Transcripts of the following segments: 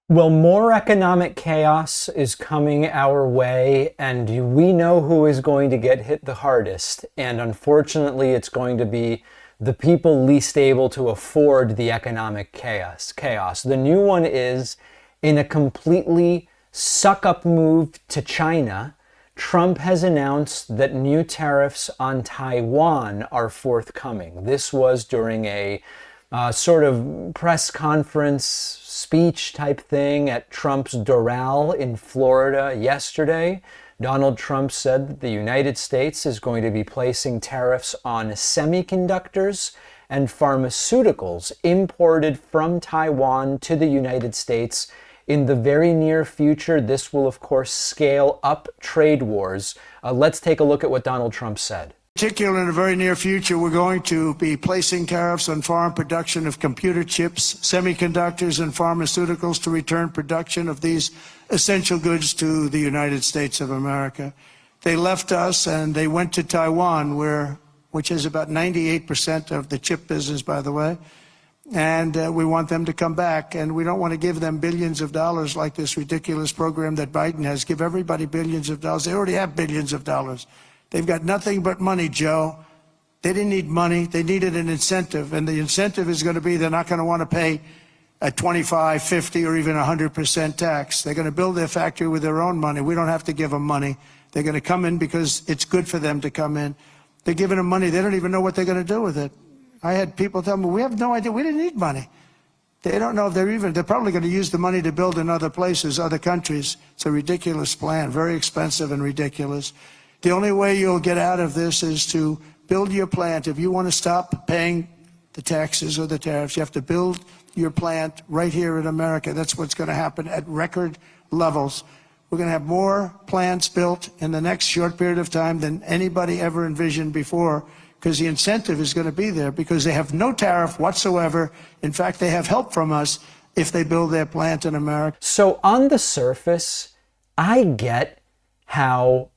Well, more economic chaos is coming our way, and we know who is going to get hit the hardest. And unfortunately, it's going to be the people least able to afford the economic chaos. The new one is, in a completely suck-up move to China, Trump has announced that new tariffs on Taiwan are forthcoming. This was during a sort of press conference speech type thing at Trump's Doral in Florida yesterday. Donald Trump said that the United States is going to be placing tariffs on semiconductors and pharmaceuticals imported from Taiwan to the United States. In the very near future, this will, of course, scale up trade wars. Let's take a look at what Donald Trump said. Particularly in the very near future, we're going to be placing tariffs on foreign production of computer chips, semiconductors, and pharmaceuticals to return production of these essential goods to the United States of America. They left us and they went to Taiwan, which is about 98% of the chip business, by the way. And we want them to come back, and we don't want to give them billions of dollars like this ridiculous program that Biden has. Give everybody billions of dollars. They already have billions of dollars. They've got nothing but money, Joe. They didn't need money. They needed an incentive. And the incentive is going to be they're not going to want to pay a 25, 50, or even 100% tax. They're going to build their factory with their own money. We don't have to give them money. They're going to come in because it's good for them to come in. They're giving them money. They don't even know what they're going to do with it. I had people tell me, we have no idea. We didn't need money. They don't know if they're probably going to use the money to build in other places, other countries. It's a ridiculous plan, very expensive and ridiculous. The only way you'll get out of this is to build your plant. If you want to stop paying the taxes or the tariffs, you have to build your plant right here in America. That's what's going to happen at record levels. We're going to have more plants built in the next short period of time than anybody ever envisioned before, because the incentive is going to be there, because they have no tariff whatsoever. In fact, they have help from us if they build their plant in America. So on the surface, I get how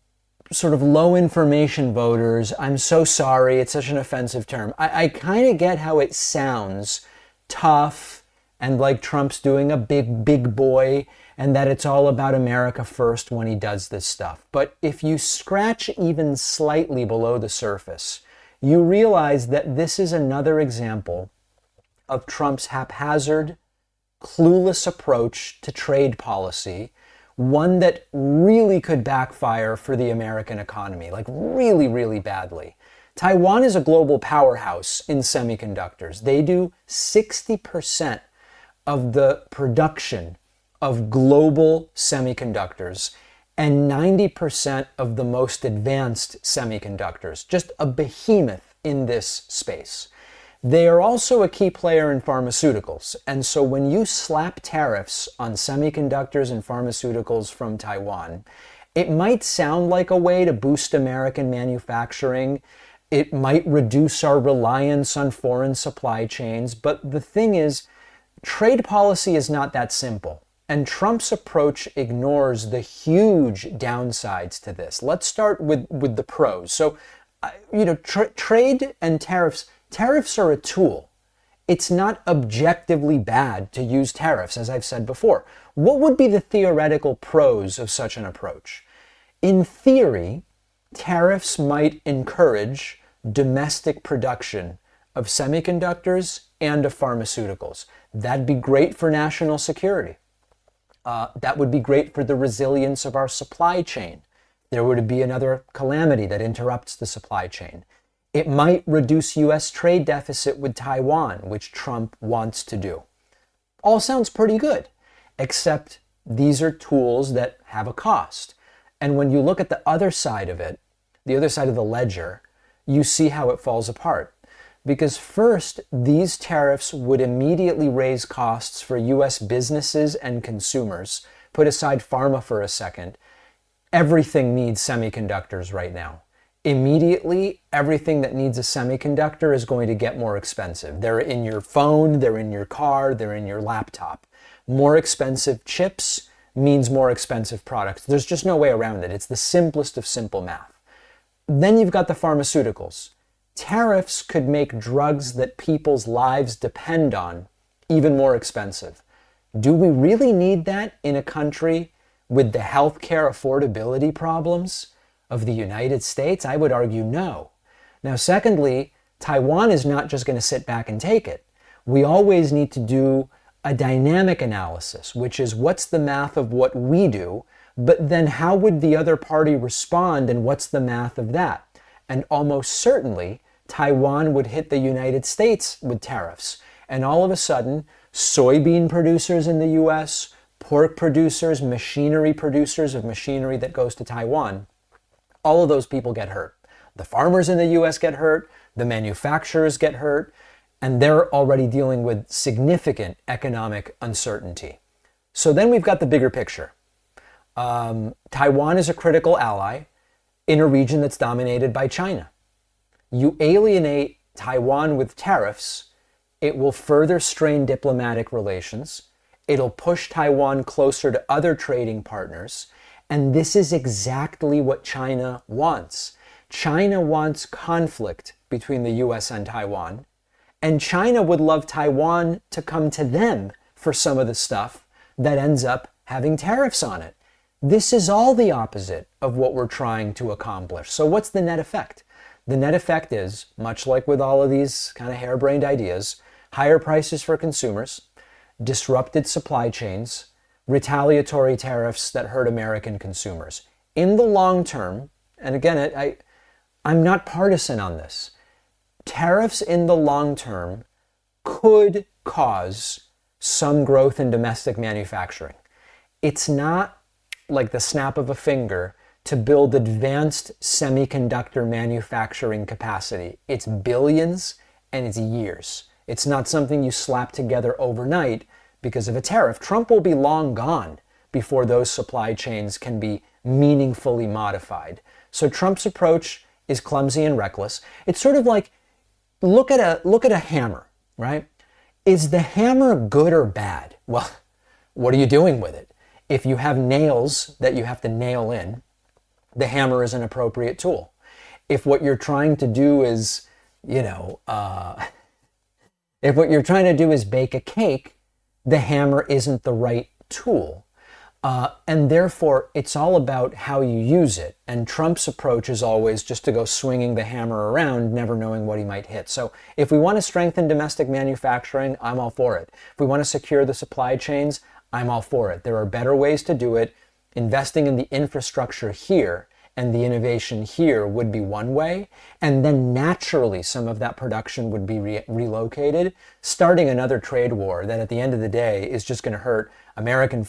sort of low information voters, I'm so sorry, it's such an offensive term. I kind of get how it sounds tough and like Trump's doing a big boy, and that it's all about America first when he does this stuff. But if you scratch even slightly below the surface, you realize that this is another example of Trump's haphazard, clueless approach to trade policy, one that really could backfire for the American economy, like really, really badly. Taiwan is a global powerhouse in semiconductors. They do 60% of the production of global semiconductors and 90% of the most advanced semiconductors. Just a behemoth in this space. They are also a key player in pharmaceuticals. And so when you slap tariffs on semiconductors and pharmaceuticals from Taiwan, it might sound like a way to boost American manufacturing. It might reduce our reliance on foreign supply chains. But the thing is, trade policy is not that simple. And Trump's approach ignores the huge downsides to this. Let's start with the pros. So, trade and Tariffs are a tool. It's not objectively bad to use tariffs, as I've said before. What would be the theoretical pros of such an approach? In theory, tariffs might encourage domestic production of semiconductors and of pharmaceuticals. That'd be great for national security. That would be great for the resilience of our supply chain. There would be another calamity that interrupts the supply chain. It might reduce U.S. trade deficit with Taiwan, which Trump wants to do. All sounds pretty good, except these are tools that have a cost. And when you look at the other side of it, the other side of the ledger, you see how it falls apart. Because first, these tariffs would immediately raise costs for U.S. businesses and consumers. Put aside pharma for a second. Everything needs semiconductors right now. Immediately, everything that needs a semiconductor is going to get more expensive. They're in your phone, they're in your car, they're in your laptop. More expensive chips means more expensive products. There's just no way around it. It's the simplest of simple math. Then you've got the pharmaceuticals. Tariffs could make drugs that people's lives depend on even more expensive. Do we really need that in a country with the healthcare affordability problems of the United States? I would argue no. Now, secondly, Taiwan is not just going to sit back and take it. We always need to do a dynamic analysis, which is what's the math of what we do, but then how would the other party respond and what's the math of that? And almost certainly, Taiwan would hit the United States with tariffs. And all of a sudden, soybean producers in the US, pork producers, machinery producers of machinery that goes to Taiwan, all of those people get hurt. The farmers in the US get hurt, the manufacturers get hurt, and they're already dealing with significant economic uncertainty. So then we've got the bigger picture. Taiwan is a critical ally in a region that's dominated by China. You alienate Taiwan with tariffs, it will further strain diplomatic relations. It'll push Taiwan closer to other trading partners. And this is exactly what China wants. China wants conflict between the US and Taiwan. And China would love Taiwan to come to them for some of the stuff that ends up having tariffs on it. This is all the opposite of what we're trying to accomplish. So what's the net effect? The net effect is, much like with all of these kind of harebrained ideas, higher prices for consumers, disrupted supply chains, retaliatory tariffs that hurt American consumers. In the long term, and again, I'm not partisan on this, tariffs in the long term could cause some growth in domestic manufacturing. It's not like the snap of a finger to build advanced semiconductor manufacturing capacity. It's billions and it's years. It's not something you slap together overnight because of a tariff. Trump will be long gone before those supply chains can be meaningfully modified. So Trump's approach is clumsy and reckless. It's sort of like, look at a hammer, right? Is the hammer good or bad? Well, what are you doing with it? If you have nails that you have to nail in, the hammer is an appropriate tool. If what you're trying to do is, if what you're trying to do is bake a cake, the hammer isn't the right tool. And therefore, it's all about how you use it. And Trump's approach is always just to go swinging the hammer around, never knowing what he might hit. So if we want to strengthen domestic manufacturing, I'm all for it. If we want to secure the supply chains, I'm all for it. There are better ways to do it. Investing in the infrastructure here and the innovation here would be one way. And then naturally, some of that production would be relocated, starting another trade war that at the end of the day is just going to hurt American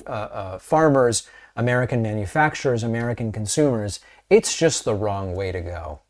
farmers, American manufacturers, American consumers. It's just the wrong way to go.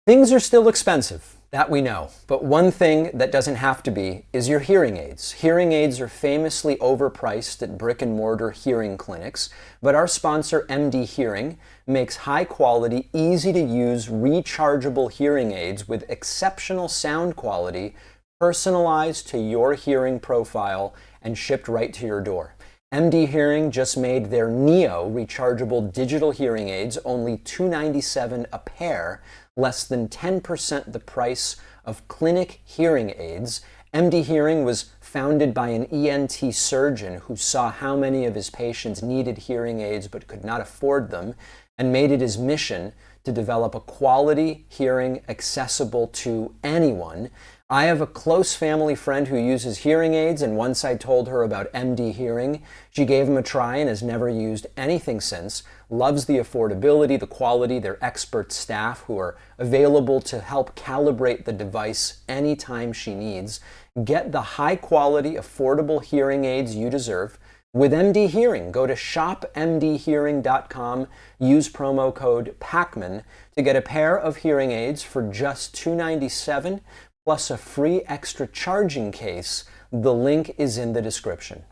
Things are still expensive, that we know. But one thing that doesn't have to be is your hearing aids. Hearing aids are famously overpriced at brick and mortar hearing clinics, but our sponsor MD Hearing makes high quality, easy to use, rechargeable hearing aids with exceptional sound quality, personalized to your hearing profile and shipped right to your door. MD Hearing just made their Neo rechargeable digital hearing aids only $297 a pair, less than 10% the price of clinic hearing aids. MD Hearing was founded by an ENT surgeon who saw how many of his patients needed hearing aids but could not afford them, and made it his mission to develop a quality hearing accessible to anyone. I have a close family friend who uses hearing aids, and once I told her about MD Hearing, she gave him a try and has never used anything since. Loves the affordability, the quality, their expert staff who are available to help calibrate the device anytime she needs. Get the high quality, affordable hearing aids you deserve with MD Hearing. Go to shopmdhearing.com, use promo code PACMAN to get a pair of hearing aids for just $297 plus a free extra charging case. The link is in the description.